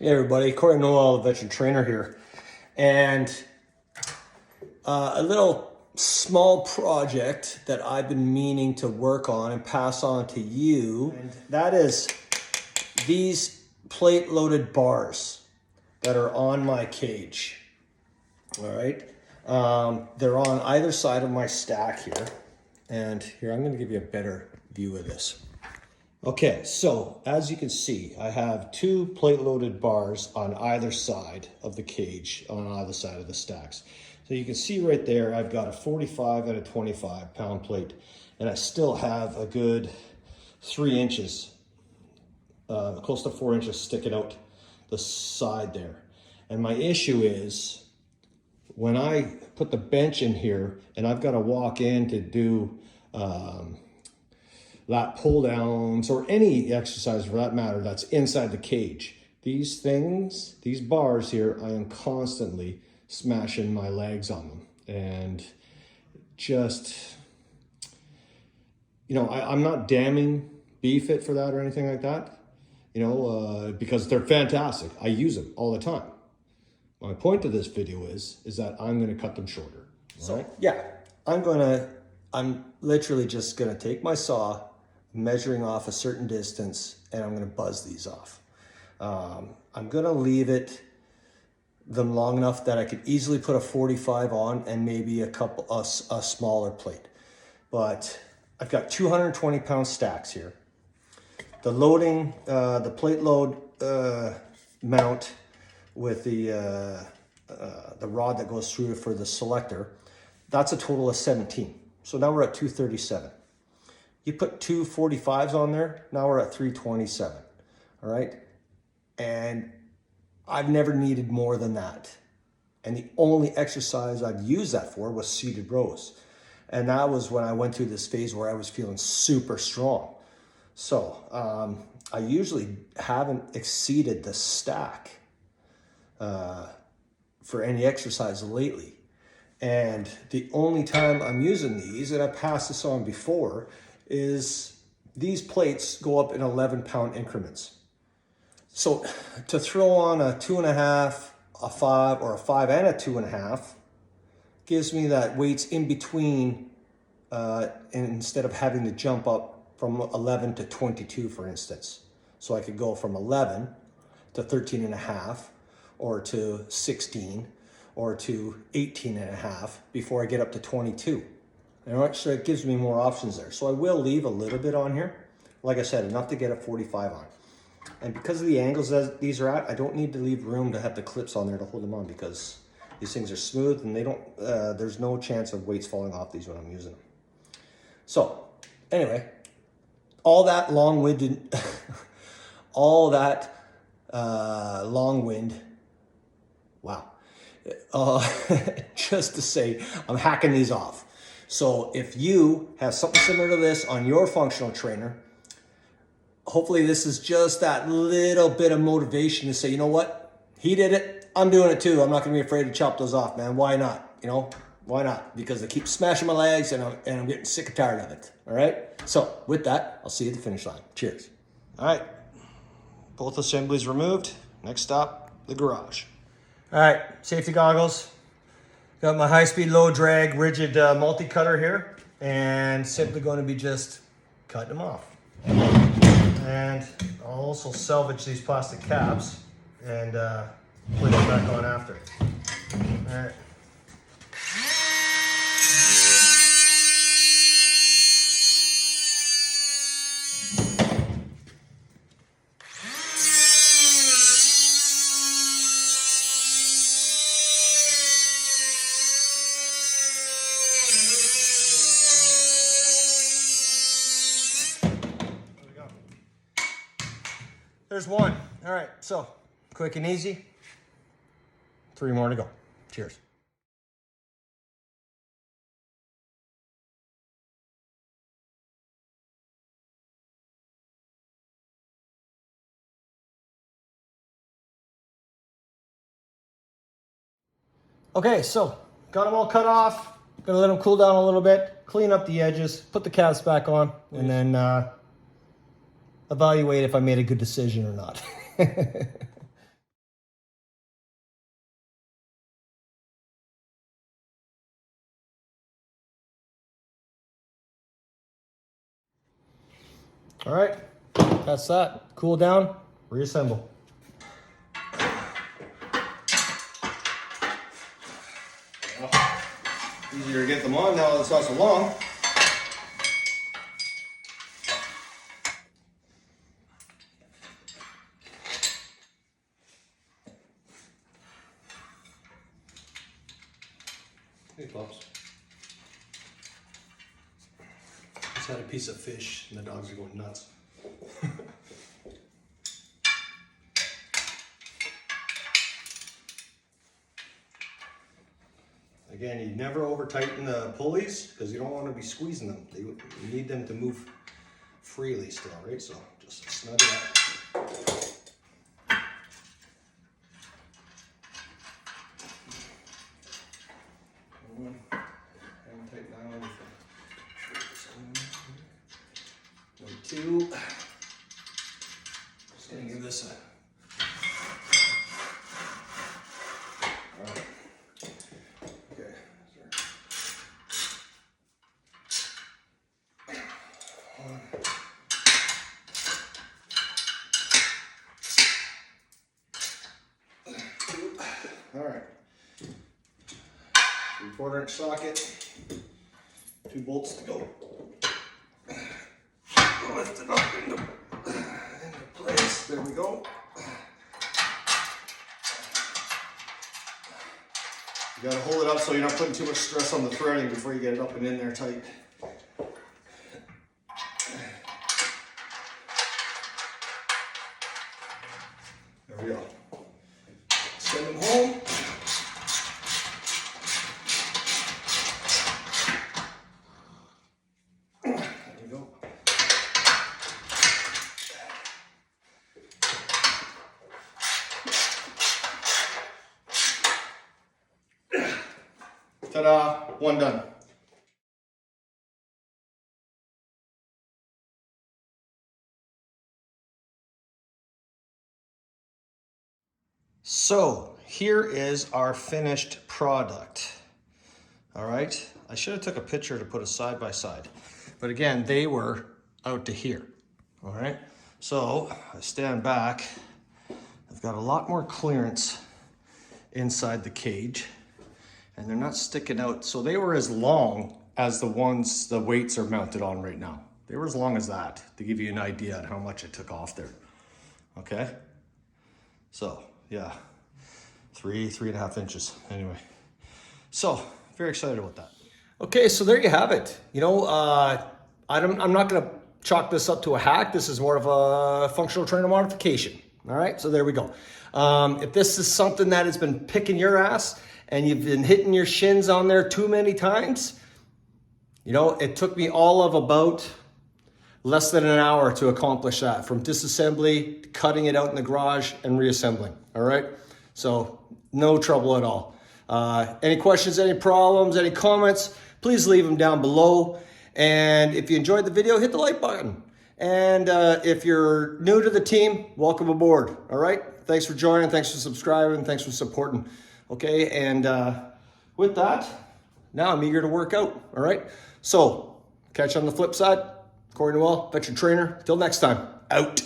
Hey everybody, Corey Noel, the veteran trainer here. And a little small project that I've been meaning to work on and pass on to you. And that is these plate loaded bars that are on my cage. All right. They're on either side of my stack here. And here, I'm going to give you a better view of this. Okay, so as you can see, I have two plate loaded bars on either side of the cage, on either side of the stacks. So you can see right there, I've got a 45 and a 25 pound plate, and I still have a good 3 inches, close to 4 inches sticking out the side there. And my issue is when I put the bench in here and I've got to walk in to do lat pull downs or any exercise for that matter that's inside the cage. These things, these bars here, I am constantly smashing my legs on them. And just, you know, I'm not damning BeFit for that or anything like that, you know, because they're fantastic. I use them all the time. My point of this video is that I'm going to cut them shorter. So, right? Yeah, I'm literally just going to take my saw, measuring off a certain distance, and I'm going to buzz these off. I'm going to leave them long enough that I could easily put a 45 on and maybe a smaller plate. But I've got 220 pound stacks here. The loading, the plate load mount with the rod that goes through for the selector, that's a total of 17. So now we're at 237. You put two 45s on there, now we're at 327, all right? And I've never needed more than that. And the only exercise I've used that for was seated rows. And that was when I went through this phase where I was feeling super strong. So I usually haven't exceeded the stack for any exercise lately. And the only time I'm using these, and I passed this on before, is these plates go up in 11 pound increments. So to throw on a 2.5, a 5, or a 5 and a 2.5 gives me that weights in between, instead of having to jump up from 11 to 22, for instance. So I could go from 11 to 13.5, or to 16, or to 18.5 before I get up to 22. And so it gives me more options there. So I will leave a little bit on here. Like I said, enough to get a 45 on. And because of the angles that these are at, I don't need to leave room to have the clips on there to hold them on, because these things are smooth and they don't, there's no chance of weights falling off these when I'm using them. So anyway, all that long-winded, all that long-wind, wow. Just to say, I'm hacking these off. So if you have something similar to this on your functional trainer, hopefully this is just that little bit of motivation to say, you know what? He did it. I'm doing it too. I'm not going to be afraid to chop those off, man. Why not? You know, why not? Because they keep smashing my legs and I'm getting sick and tired of it. All right. So with that, I'll see you at the finish line. Cheers. All right. Both assemblies removed. Next stop, the garage. All right. Safety goggles. Got my high-speed, low-drag, rigid multi-cutter here, and simply going to be just cutting them off. And I'll also salvage these plastic caps and put them back on after. All right. There's one. All right, so quick and easy. 3 more to go. Cheers. Okay, so got them all cut off. Gonna let them cool down a little bit, clean up the edges, put the caps back on, and then evaluate if I made a good decision or not. All right, that's that. Cool down, reassemble. Easier to get them on now that it's not so long. Hey, Pops. Just had a piece of fish and the dogs are going nuts. Again, you never over tighten the pulleys because you don't want to be squeezing them. You need them to move freely still, right? So just snug it up. One, and tighten that one. Number two. Just gonna give this a. All right. Okay. All right. 3/4 inch socket. 2 bolts to go. Lift it up into place. There we go. You gotta hold it up so you're not putting too much stress on the threading before you get it up and in there tight. There we go. Send them home. There we go. Ta-da, one done. So here is our finished product. All right, I should have took a picture to put a side by side, but again, they were out to here. All right, so I stand back. I've got a lot more clearance inside the cage and they're not sticking out. So they were as long as the ones the weights are mounted on right now. They were as long as that to give you an idea on how much it took off there. Okay, so yeah, 3.5 inches anyway. So very excited about that. Okay, so there you have it. You know, I'm not gonna chalk this up to a hack. This is more of a functional trainer modification. All right, so there we go. If this is something that has been picking your ass and you've been hitting your shins on there too many times, you know, it took me all of about less than an hour to accomplish that, from disassembly to cutting it out in the garage and reassembling. All right, so no trouble at all. Any questions, any problems, any comments, please leave them down below. And if you enjoyed the video, hit the like button. And if you're new to the team, welcome aboard. All right, thanks for joining, thanks for subscribing, thanks for supporting. Okay, and with that, now I'm eager to work out. All right, so catch you on the flip side. Corey Noel, veteran trainer. Till next time, out.